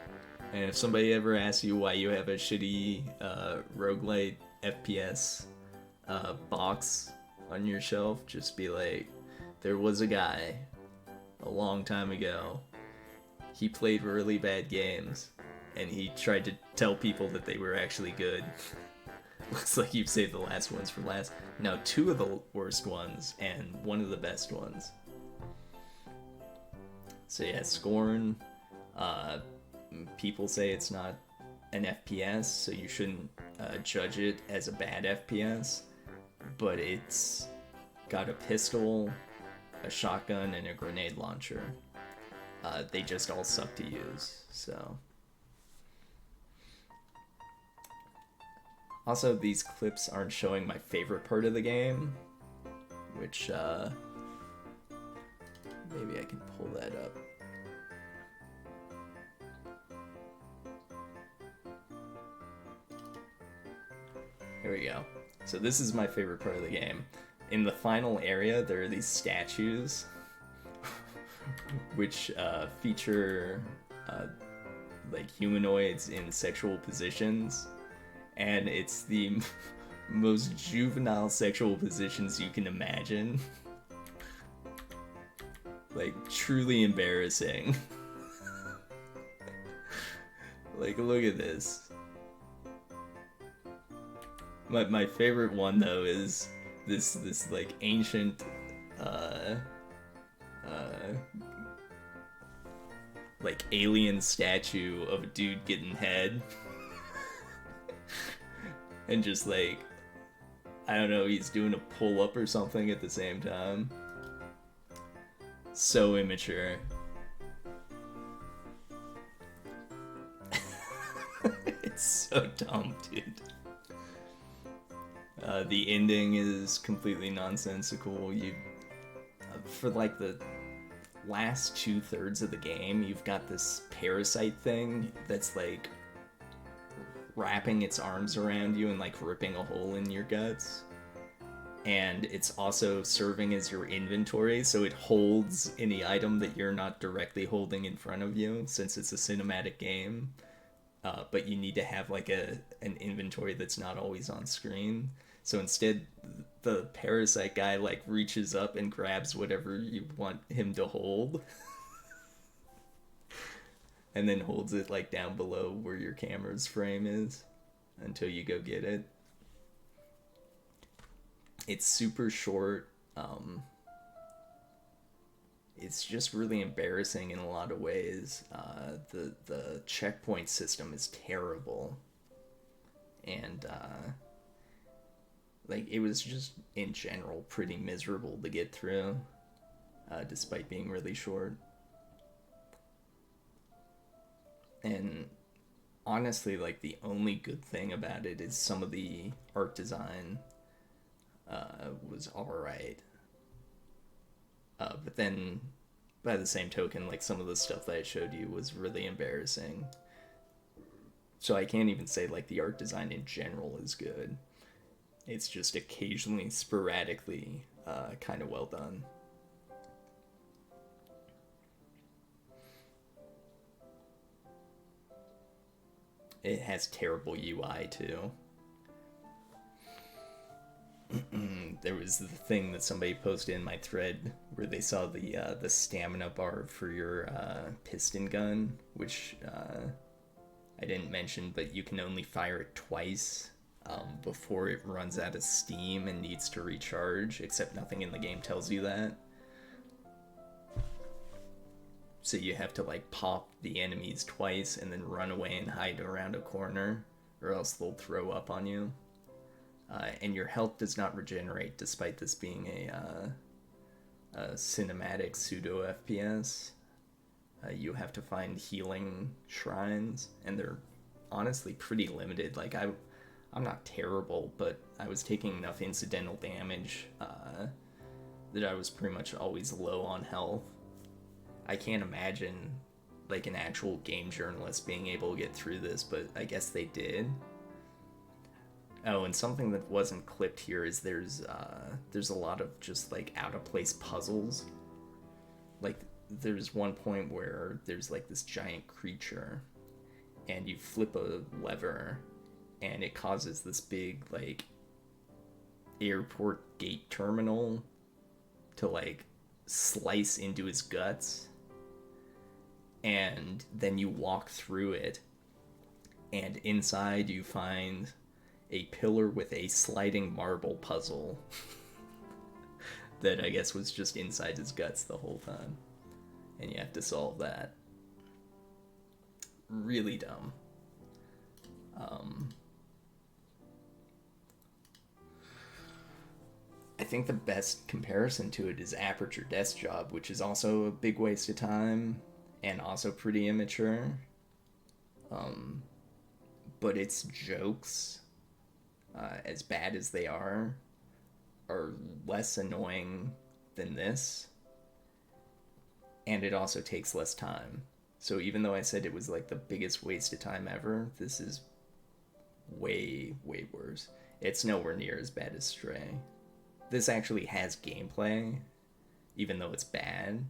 And if somebody ever asks you why you have a shitty roguelite FPS box on your shelf, just be like, there was a guy a long time ago. He played really bad games, and he tried to tell people that they were actually good. Looks like you've saved the last ones for last. No, 2 of the worst ones, and 1 of the best ones. So yeah, Scorn, people say it's not an FPS, so you shouldn't judge it as a bad FPS, but it's got a pistol, a shotgun, and a grenade launcher. They just all suck to use, so... Also, these clips aren't showing my favorite part of the game, which, maybe I can pull that up. Here we go. So this is my favorite part of the game. In the final area, there are these statues, which feature like humanoids in sexual positions, and it's the most juvenile sexual positions you can imagine. Like, truly embarrassing. Like, look at this. My favorite one, though, is this like ancient like alien statue of a dude getting head. And just like, I don't know, he's doing a pull-up or something at the same time. So immature. It's so dumb, dude. The ending is completely nonsensical. For like the last 2/3 of the game, you've got this parasite thing that's like wrapping its arms around you and like ripping a hole in your guts. And it's also serving as your inventory, so it holds any item that you're not directly holding in front of you, since it's a cinematic game. But you need to have like an inventory that's not always on screen. So instead, the parasite guy like reaches up and grabs whatever you want him to hold. And then holds it like down below where your camera's frame is until you go get it. It's super short. It's just really embarrassing in a lot of ways. The checkpoint system is terrible. And like, it was just in general pretty miserable to get through, despite being really short. And honestly, like, the only good thing about it is some of the art design was alright. But then, by the same token, like, some of the stuff that I showed you was really embarrassing. So I can't even say, like, the art design in general is good. It's just occasionally, sporadically, kind of well done. It has terrible UI, too. There was the thing that somebody posted in my thread where they saw the stamina bar for your piston gun, which I didn't mention, but you can only fire it twice before it runs out of steam and needs to recharge, except nothing in the game tells you that. So you have to like pop the enemies twice and then run away and hide around a corner or else they'll throw up on you. And your health does not regenerate despite this being a cinematic pseudo FPS. You have to find healing shrines, and they're honestly pretty limited. Like I'm not terrible, but I was taking enough incidental damage that I was pretty much always low on health. I can't imagine like an actual game journalist being able to get through this, but I guess they did. Oh, and something that wasn't clipped here is there's a lot of just like out of place puzzles. Like there's one point where there's like this giant creature, and you flip a lever, and it causes this big like airport gate terminal to like slice into his guts, and then you walk through it, and inside you find a pillar with a sliding marble puzzle that I guess was just inside his guts the whole time, and you have to solve that. Really dumb. I think the best comparison to it is Aperture Desk Job, which is also a big waste of time and also pretty immature. But its jokes, as bad as they are less annoying than this, and it also takes less time. So even though I said it was like the biggest waste of time ever, this is way, way worse. It's nowhere near as bad as Stray. This actually has gameplay, even though it's bad,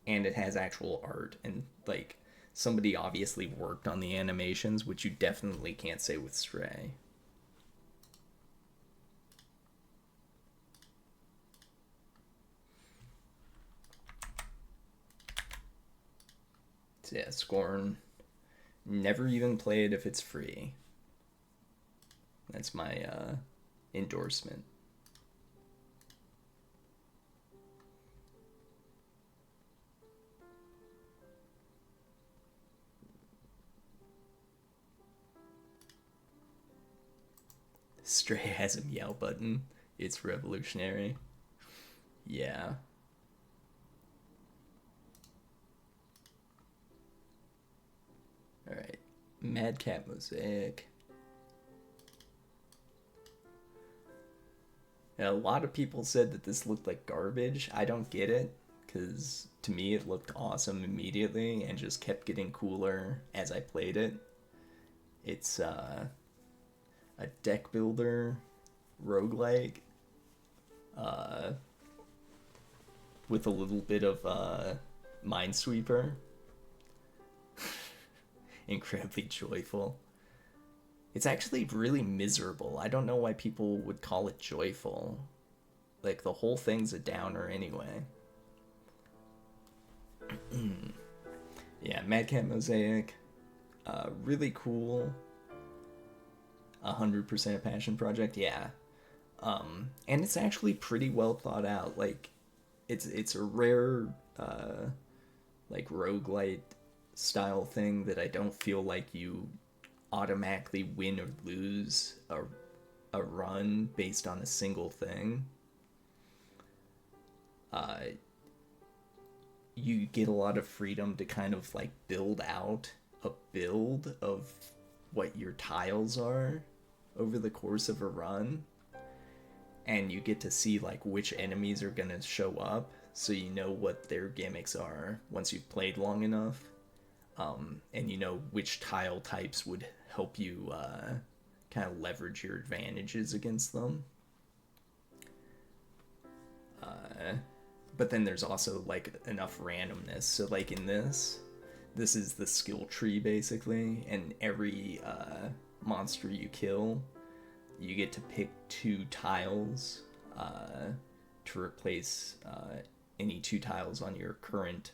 and it has actual art, and like somebody obviously worked on the animations, which you definitely can't say with Stray. So yeah, Scorn. Never even play it if it's free. That's my endorsement. Stray has a meow button. It's revolutionary. Yeah. Alright. Mad Cat Mosaic. Now, a lot of people said that this looked like garbage. I don't get it, because to me it looked awesome immediately and just kept getting cooler as I played it. It's a deck builder roguelike with a little bit of Minesweeper. Incredibly joyful. It's actually really miserable. I don't know why people would call it joyful. Like, the whole thing's a downer anyway. Yeah, Mad Cat Mosaic. Really cool. 100% a passion project, yeah. And it's actually pretty well thought out. Like, it's a rare, like, roguelite style thing that I don't feel like you automatically win or lose a run based on a single thing. You get a lot of freedom to kind of like build out a build of what your tiles are over the course of a run, and you get to see like which enemies are gonna show up, so you know what their gimmicks are once you've played long enough. And you know which tile types would help you kind of leverage your advantages against them. But then there's also like enough randomness. So like in this is the skill tree basically, and every monster you kill, you get to pick 2 tiles to replace any 2 tiles on your current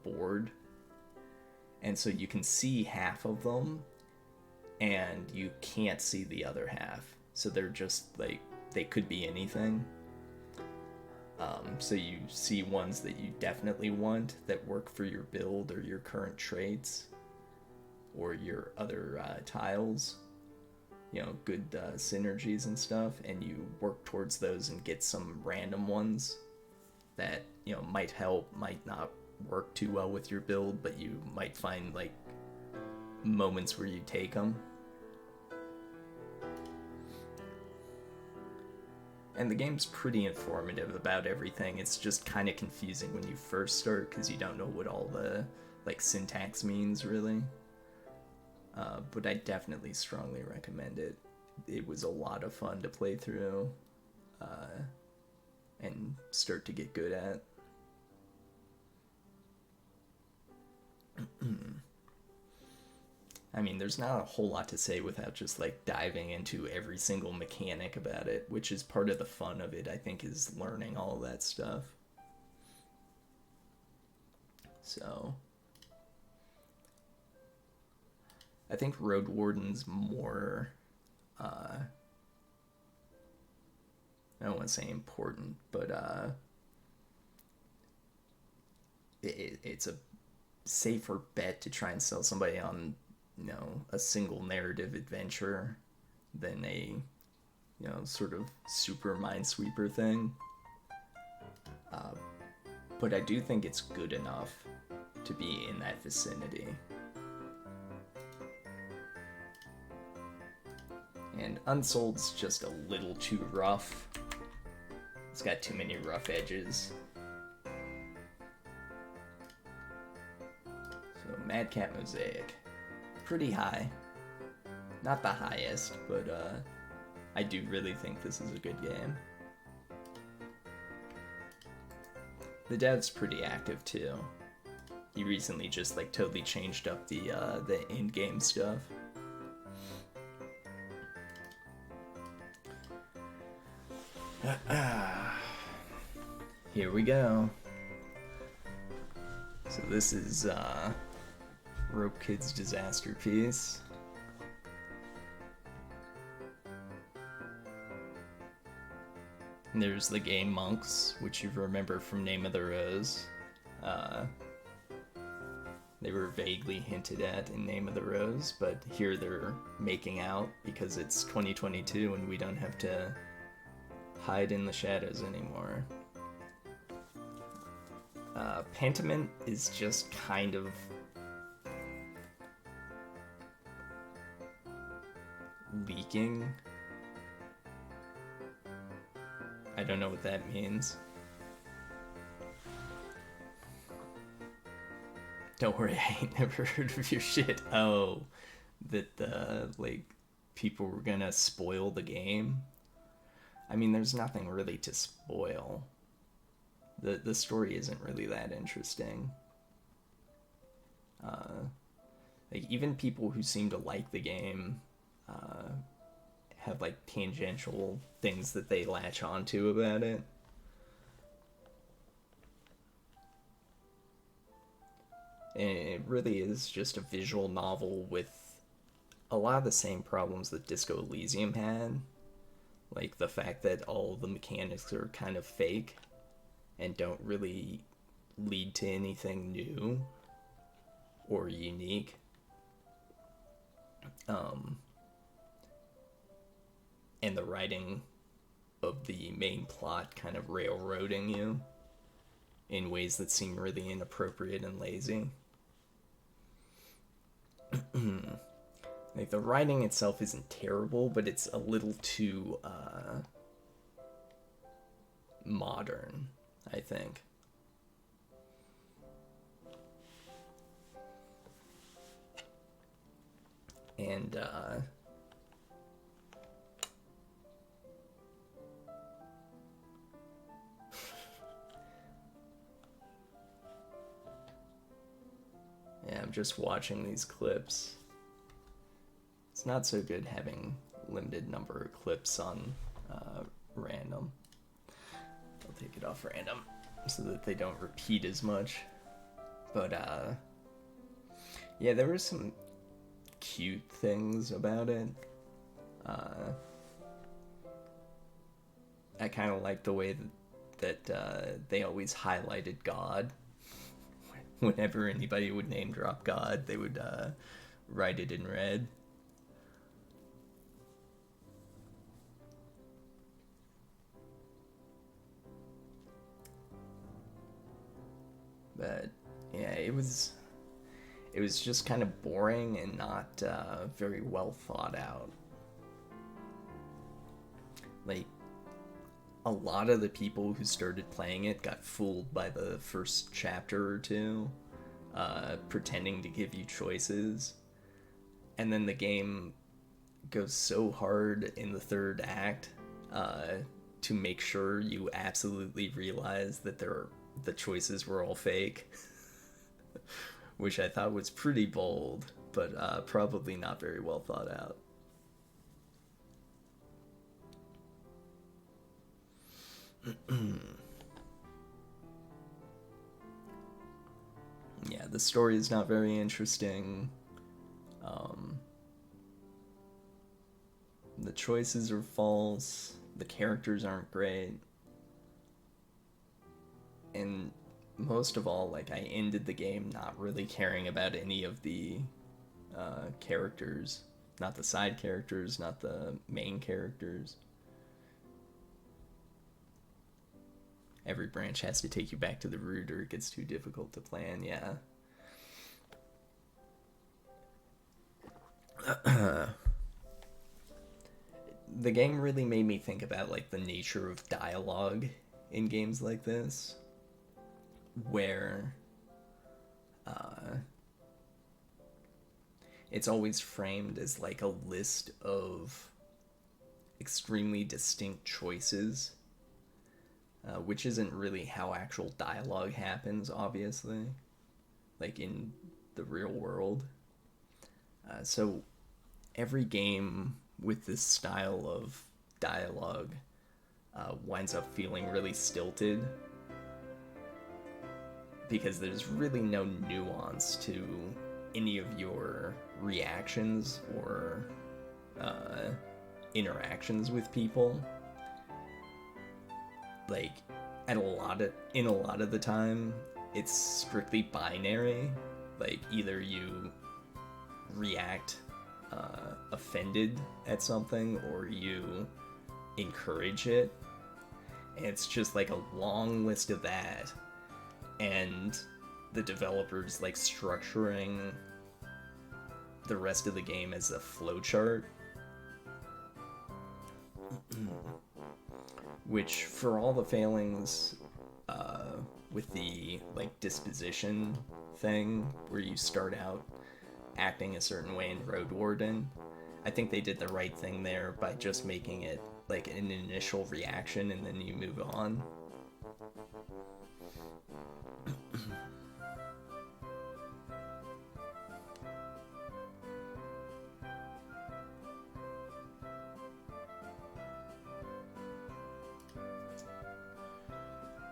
board. And so you can see half of them, and you can't see the other half. So they're just like, they could be anything. So you see ones that you definitely want that work for your build or your current traits, or your other tiles, good synergies and stuff, and you work towards those and get some random ones that, might help, might not work too well with your build, but you might find, like, moments where you take them. And the game's pretty informative about everything. It's just kind of confusing when you first start because you don't know what all the, like, syntax means, really. But I definitely strongly recommend it. It was a lot of fun to play through and start to get good at. I mean, there's not a whole lot to say without just, like, diving into every single mechanic about it, which is part of the fun of it, I think, is learning all that stuff. So, I think Road Warden's more, I don't want to say important, but it's a safer bet to try and sell somebody on, a single narrative adventure than a, sort of super Minesweeper thing. But I do think it's good enough to be in that vicinity. And Unsoled's just a little too rough. It's got too many rough edges. So Madcap Mosaic. Pretty high. Not the highest, but I do really think this is a good game. The dev's pretty active too. He recently just, like, totally changed up the in-game stuff. Here we go. So this is Rope Kid's Disaster Piece. And there's the game Monks, which you remember from Name of the Rose. They were vaguely hinted at in Name of the Rose, but here they're making out because it's 2022 and we don't have to hide in the shadows anymore. Pentiment is just kind of leaking. I don't know what that means. Don't worry, I ain't never heard of your shit. Oh, that like, people were gonna spoil the game. I mean, there's nothing really to spoil. The story isn't really that interesting. Like, even people who seem to like the game have, like, tangential things that they latch onto about it. And it really is just a visual novel with a lot of the same problems that Disco Elysium had. Like, the fact that all the mechanics are kind of fake and don't really lead to anything new or unique. And the writing of the main plot kind of railroading you in ways that seem really inappropriate and lazy. Like, the writing itself isn't terrible, but it's a little too modern, I think. And yeah, I'm just watching these clips. It's not so good having limited number of clips on random. I'll take it off random so that they don't repeat as much. But yeah, there were some cute things about it. I kind of like the way that they always highlighted God. Whenever anybody would name drop God, they would write it in red. But yeah, it was just kind of boring and not very well thought out. Like, a lot of the people who started playing it got fooled by the first chapter or two, pretending to give you choices. And then the game goes so hard in the third act to make sure you absolutely realize that the choices were all fake, which I thought was pretty bold, but probably not very well thought out. Yeah, the story is not very interesting. The choices are false. The characters aren't great. And most of all, like, I ended the game not really caring about any of the characters. Not the side characters, not the main characters. Every branch has to take you back to the root or it gets too difficult to plan, yeah. The game really made me think about, like, the nature of dialogue in games like this, where it's always framed as like a list of extremely distinct choices, which isn't really how actual dialogue happens, obviously, like in the real world. So every game with this style of dialogue winds up feeling really stilted because there's really no nuance to any of your reactions or interactions with people. Like, in a lot of the time, it's strictly binary. Like, either you react offended at something or you encourage it. And it's just like a long list of that. And the developers like structuring the rest of the game as a flowchart, which, for all the failings with the like disposition thing where you start out acting a certain way in Road Warden, I think they did the right thing there by just making it like an initial reaction and then you move on.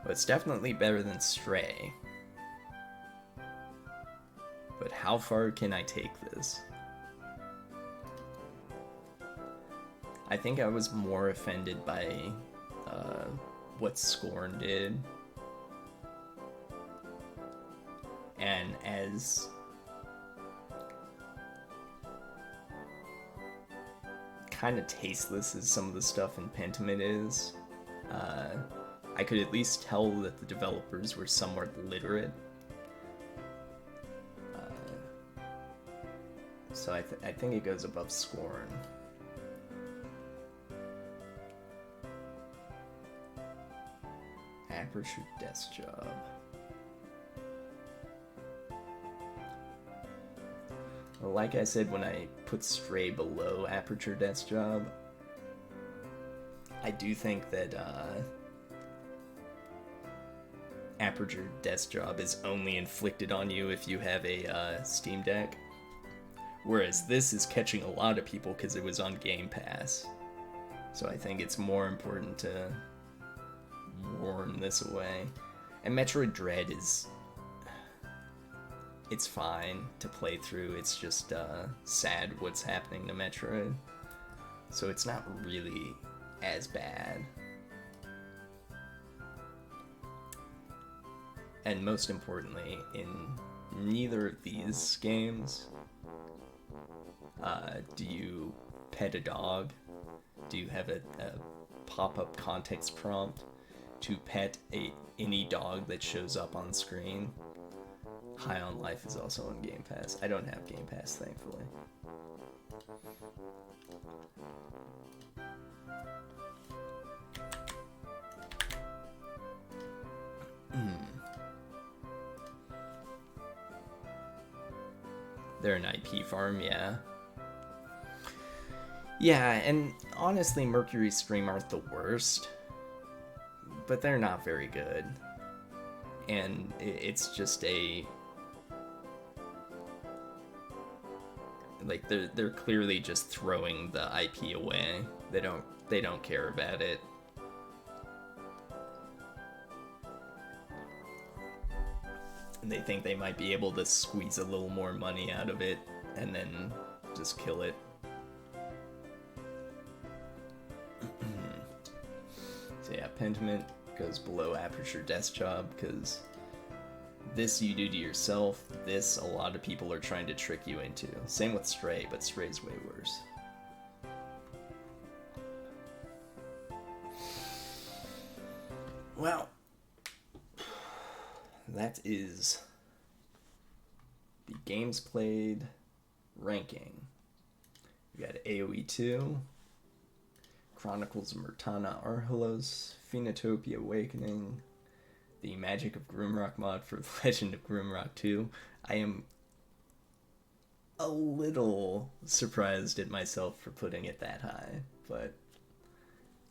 But it's definitely better than Stray. But how far can I take this? I think I was more offended by what Scorn did. And as kind of tasteless as some of the stuff in Pentiment is, I could at least tell that the developers were somewhat literate. So I think it goes above Scorn. Aperture Desk Job. Well, like I said when I put Stray below Aperture Desk Job, I do think that Aperture Desk Job is only inflicted on you if you have a Steam Deck, whereas this is catching a lot of people because it was on Game Pass. So I think it's more important to warn this away. And Metroid Dread is... it's fine to play through, it's just sad what's happening to Metroid. So it's not really as bad. And most importantly, in neither of these games Do you pet a dog? Do you have a pop-up context prompt to pet any dog that shows up on screen? High on Life is also on Game Pass. I don't have Game Pass, thankfully. They're an IP farm, yeah. Yeah, and honestly, Mercury Stream aren't the worst, but they're not very good. And it's just like they're clearly just throwing the IP away. They don't care about it. And they think they might be able to squeeze a little more money out of it and then just kill it. So yeah, Pentiment goes below Aperture Desk Job because this you do to yourself, this a lot of people are trying to trick you into. Same with Stray, but Stray's way worse. Well, that is the games played ranking. We got AoE 2, Chronicles of Murtana Arhelos, Phoenotopia Awakening, the Magic of Grimrock mod for The Legend of Grimrock 2. I am a little surprised at myself for putting it that high, but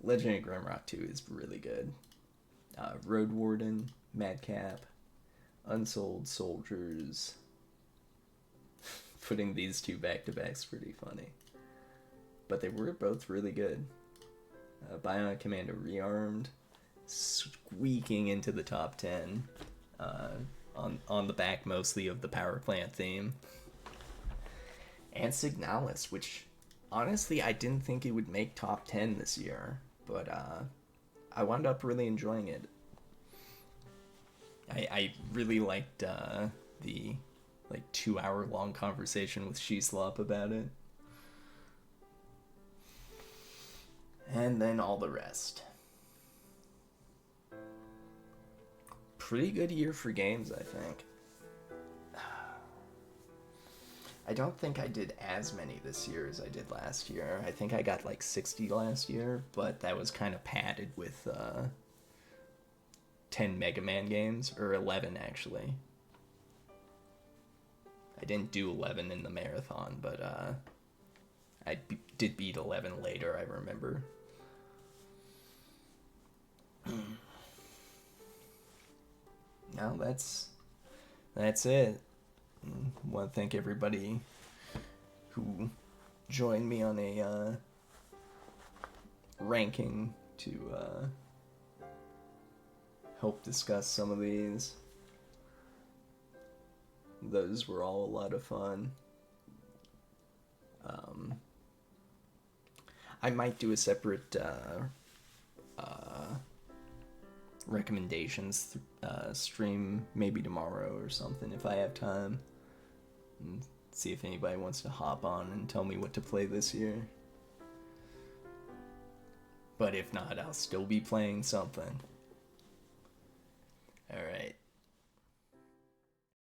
Legend of Grimrock 2 is really good. Road Warden, Madcap, Unsold Soldiers. Putting these two back to back is pretty funny. But they were both really good. Bionic Commando Rearmed, squeaking into the top 10, on the back mostly of the Power Plant theme. And Signalis, which honestly I didn't think it would make top 10 this year, but I wound up really enjoying it. I really liked the 2-hour long conversation with Sheeslop about it. And then all the rest. Pretty good year for games, I think. I don't think I did as many this year as I did last year. I think I got like 60 last year, but that was kind of padded with 10 Mega Man games, or 11 actually. I didn't do 11 in the marathon, but I did beat 11 later, I remember. Now that's it. I want to thank everybody who joined me on a ranking to help discuss some of these. Those were all a lot of fun. I might do a separate recommendations stream maybe tomorrow or something if I have time, and see if anybody wants to hop on and tell me what to play this year. But if not, I'll still be playing something.